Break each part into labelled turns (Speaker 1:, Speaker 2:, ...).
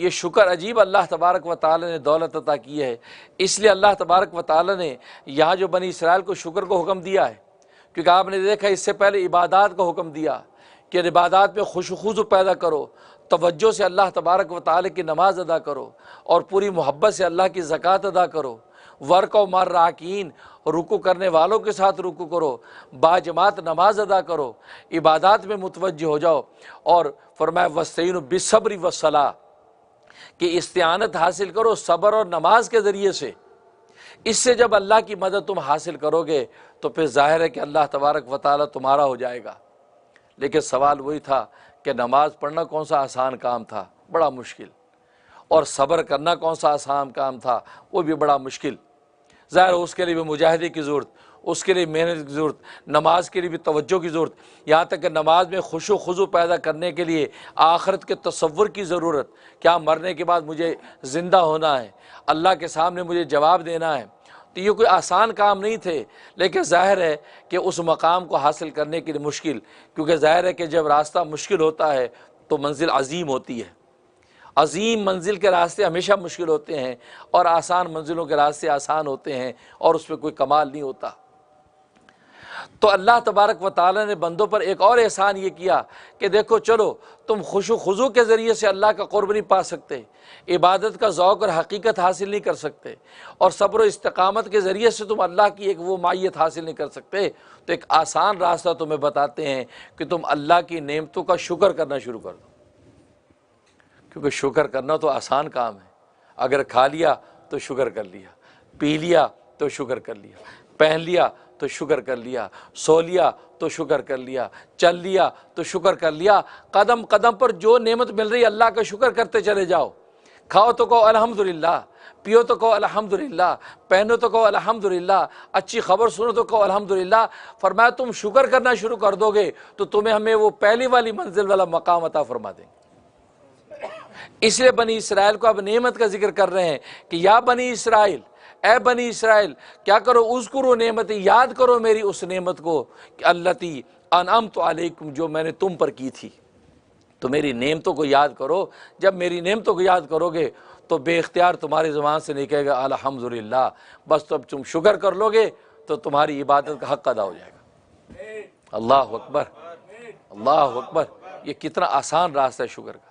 Speaker 1: یہ شکر عجیب اللہ تبارک و تعالی نے دولت عطا کی ہے، اس لیے اللہ تبارک و تعالی نے یہاں جو بنی اسرائیل کو شکر کو حکم دیا ہے، کیونکہ آپ نے دیکھا اس سے پہلے عبادات کو حکم دیا کہ عبادات میں خوش و خضو پیدا کرو، توجہ سے اللہ تبارک و تعالی کی نماز ادا کرو اور پوری محبت سے اللہ کی زکوٰۃ ادا کرو، ورکو مع الراکعین، رکوع کرنے والوں کے ساتھ رکوع کرو، باجماعت نماز ادا کرو، عبادات میں متوجہ ہو جاؤ، اور فرمایا واستعینوا بالصبر والصلاۃ کہ استعانت حاصل کرو صبر اور نماز کے ذریعے سے۔ اس سے جب اللہ کی مدد تم حاصل کرو گے تو پھر ظاہر ہے کہ اللہ تبارک و تعالیٰ تمہارا ہو جائے گا۔ لیکن سوال وہی تھا کہ نماز پڑھنا کون سا آسان کام تھا، بڑا مشکل، اور صبر کرنا کون سا آسان کام تھا، وہ بھی بڑا مشکل۔ ظاہر اس کے لیے بھی مجاہدے کی ضرورت، اس کے لیے محنت کی ضرورت، نماز کے لیے بھی توجہ کی ضرورت، یہاں تک کہ نماز میں خوش و خضو پیدا کرنے کے لیے آخرت کے تصور کی ضرورت، کیا مرنے کے بعد مجھے زندہ ہونا ہے، اللہ کے سامنے مجھے جواب دینا ہے۔ تو یہ کوئی آسان کام نہیں تھے، لیکن ظاہر ہے کہ اس مقام کو حاصل کرنے کے لیے مشکل، کیونکہ ظاہر ہے کہ جب راستہ مشکل ہوتا ہے تو منزل عظیم ہوتی ہے۔ عظیم منزل کے راستے ہمیشہ مشکل ہوتے ہیں، اور آسان منزلوں کے راستے آسان ہوتے ہیں، اور اس میں کوئی کمال نہیں ہوتا۔ تو اللہ تبارک و تعالیٰ نے بندوں پر ایک اور احسان یہ کیا کہ دیکھو چلو تم خوش و خضوع کے ذریعے سے اللہ کا قرب نہیں پا سکتے، عبادت کا ذوق اور حقیقت حاصل نہیں کر سکتے، اور صبر و استقامت کے ذریعے سے تم اللہ کی ایک وہ معیت حاصل نہیں کر سکتے، تو ایک آسان راستہ تمہیں بتاتے ہیں کہ تم اللہ کی نعمتوں کا شکر کرنا شروع کر دو، کیونکہ شکر کرنا تو آسان کام ہے۔ اگر کھا لیا تو شکر کر لیا، پی لیا تو شکر کر لیا، پہن لیا تو شکر کر لیا، سو لیا تو شکر کر لیا، چل لیا تو شکر کر لیا، قدم قدم پر جو نعمت مل رہی ہے اللہ کا شکر کرتے چلے جاؤ۔ کھاؤ تو کہو الحمدللہ، پیو تو کہو الحمدللہ، پہنو تو کہو الحمدللہ، اچھی خبر سنو تو کہو الحمدللہ۔ فرمایا تم شکر کرنا شروع کر دو گے تو تمہیں ہمیں وہ پہلی والی منزل والا مقام عطا فرما دیں گے۔ اس لیے بنی اسرائیل کو اب نعمت کا ذکر کر رہے ہیں کہ یا بنی اسرائیل، اے بنی اسرائیل کیا کرو، اذکروا نعمتی، یاد کرو میری اس نعمت کو کہ التی انعمت علیکم، جو میں نے تم پر کی تھی۔ تو میری نعمتوں کو یاد کرو، جب میری نعمتوں کو یاد کرو گے تو بے اختیار تمہاری زبان سے نکلے گا الحمدللہ، بس تو اب تم شکر کر لو گے تو تمہاری عبادت کا حق ادا ہو جائے گا۔ اللہ اکبر، اللہ اکبر، یہ کتنا آسان راستہ ہے شکر کا۔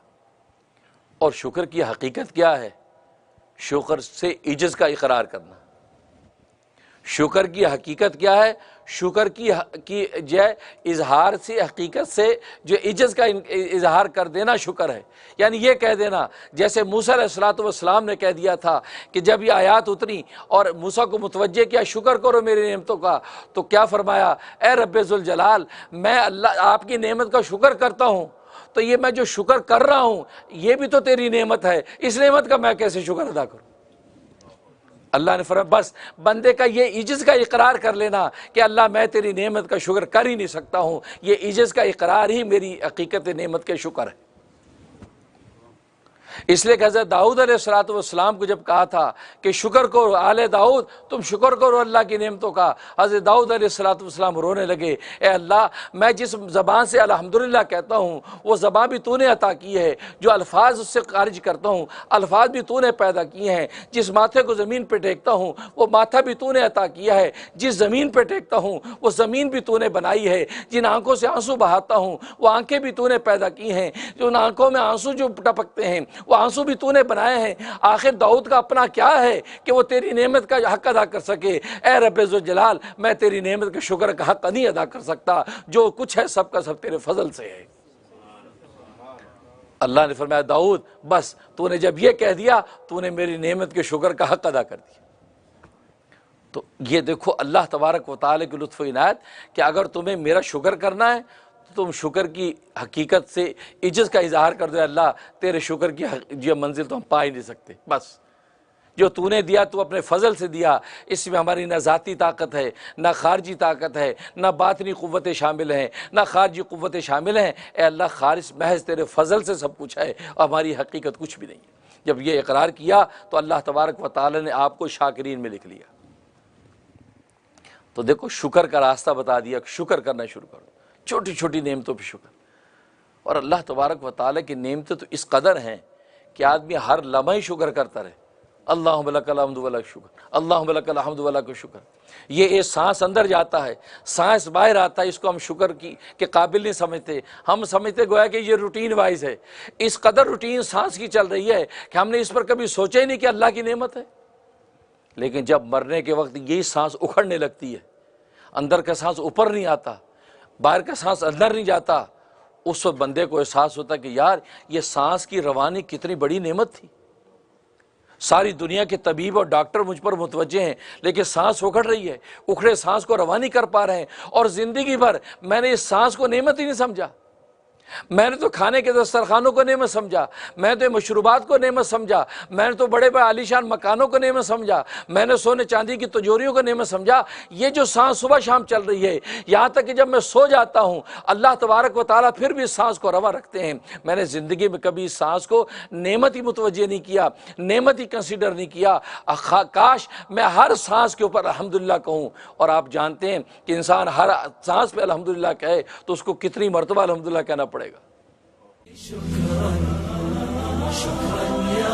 Speaker 1: اور شکر کی حقیقت کیا ہے؟ شکر سے عجز کا اقرار کرنا۔ شکر کی حقیقت کیا ہے؟ شکر کی جو اظہار سے، حقیقت سے جو عجز کا اظہار کر دینا شکر ہے۔ یعنی یہ کہہ دینا، جیسے موسیٰ علیہ السلام نے کہہ دیا تھا کہ جب یہ آیات اتری اور موسیٰ کو متوجہ کیا شکر کرو میری نعمتوں کا، تو کیا فرمایا؟ اے رب ذوالجلال، میں اللہ آپ کی نعمت کا شکر کرتا ہوں، تو یہ میں جو شکر کر رہا ہوں یہ بھی تو تیری نعمت ہے، اس نعمت کا میں کیسے شکر ادا کروں؟ اللہ نے فرمایا بس بندے کا یہ عجز کا اقرار کر لینا کہ اللہ میں تیری نعمت کا شکر کر ہی نہیں سکتا ہوں، یہ عجز کا اقرار ہی میری حقیقت نعمت کے شکر ہے۔ اس لیے کہ حضرت داؤد علیہ السلام کو جب کہا تھا کہ شکر کرو آل داؤد، تم شکر کرو اللہ کی نعمتوں کا، حضرت داؤد علیہ السلام رونے لگے، اے اللہ میں جس زبان سے الحمدللہ کہتا ہوں وہ زبان بھی تو نے عطا کی ہے، جو الفاظ اس سے خارج کرتا ہوں الفاظ بھی تو نے پیدا کیے ہیں، جس ماتھے کو زمین پہ ٹیکتا ہوں وہ ماتھا بھی تو نے عطا کیا ہے، جس زمین پہ ٹیکتا ہوں وہ زمین بھی تو نے بنائی ہے، جن آنکھوں سے آنسو بہاتا ہوں وہ آنکھیں بھی تو نے پیدا کی ہیں، جو ان آنکھوں میں آنسو جو ٹپکتے ہیں وہ آنسو بھی تو نے بنائے ہیں۔ آخر داؤد کا اپنا کیا ہے کہ وہ تیری نعمت کا حق ادا کر سکے؟ اے رب ذوالجلال میں تیری نعمت کے شکر کا حق نہیں ادا کر سکتا، جو کچھ ہے سب کا سب تیرے فضل سے ہے۔ اللہ نے فرمایا داؤد بس تو نے جب یہ کہہ دیا تو نے میری نعمت کے شکر کا حق ادا کر دیا۔ تو یہ دیکھو اللہ تبارک و تعالی کی لطف و عنایت کہ اگر تمہیں میرا شکر کرنا ہے تم شکر کی حقیقت سے عجز کا اظہار کر دو، اللہ تیرے شکر کی جو منزل تو ہم پا ہی نہیں سکتے، بس جو تو نے دیا تو اپنے فضل سے دیا، اس میں ہماری نہ ذاتی طاقت ہے نہ خارجی طاقت ہے نہ باطنی قوتیں شامل ہیں نہ خارجی قوتیں شامل ہیں، اے اللہ خالص محض تیرے فضل سے سب کچھ ہے اور ہماری حقیقت کچھ بھی نہیں ہے۔ جب یہ اقرار کیا تو اللہ تبارک و تعالی نے آپ کو شاکرین میں لکھ لیا۔ تو دیکھو شکر کا راستہ بتا دیا، شکر کرنا شروع کرو، چھوٹی چھوٹی نعمتوں پہ شکر۔ اور اللہ تبارک و تعالی کی نعمتیں تو اس قدر ہیں کہ آدمی ہر لمحے شکر کرتا رہے، اللہم لک الحمد و لک شکر، اللہم لک الحمد و لک شکر۔ یہ ایک سانس اندر جاتا ہے، سانس باہر آتا ہے، اس کو ہم شکر کی کے قابل نہیں سمجھتے، ہم سمجھتے گویا کہ یہ روٹین وائز ہے۔ اس قدر روٹین سانس کی چل رہی ہے کہ ہم نے اس پر کبھی سوچا ہی نہیں کہ اللہ کی نعمت ہے۔ لیکن جب مرنے کے وقت یہی سانس اکھڑنے لگتی ہے، اندر کا سانس اوپر نہیں آتا، باہر کا سانس اندر نہیں جاتا، اس وقت بندے کو احساس ہوتا ہے کہ یار یہ سانس کی روانی کتنی بڑی نعمت تھی۔ ساری دنیا کے طبیب اور ڈاکٹر مجھ پر متوجہ ہیں، لیکن سانس اکھڑ رہی ہے، اکھڑے سانس کو رواں نہیں کر پا رہے ہیں، اور زندگی بھر میں نے اس سانس کو نعمت ہی نہیں سمجھا۔ میں نے تو کھانے کے دسترخوانوں کو نعمت سمجھا، میں نے تو مشروبات کو نعمت سمجھا، میں نے تو بڑے بڑے عالیشان مکانوں کو نعمت سمجھا، میں نے سونے چاندی کی تجوریوں کو نعمت سمجھا۔ یہ جو سانس صبح شام چل رہی ہے، یہاں تک کہ جب میں سو جاتا ہوں اللہ تبارک و تعالیٰ پھر بھی اس سانس کو رواں رکھتے ہیں۔ میں نے زندگی میں کبھی اس سانس کو نعمت ہی متوجہ نہیں کیا، نعمت ہی کنسیڈر نہیں کیا۔ کاش میں ہر سانس کے اوپر الحمدللہ کہوں، اور آپ جانتے ہیں کہ انسان ہر سانس پہ الحمدللہ کہے تو اس کو کتنی مرتبہ الحمدللہ کہنا پڑے گا۔
Speaker 2: شکراً شکراً یا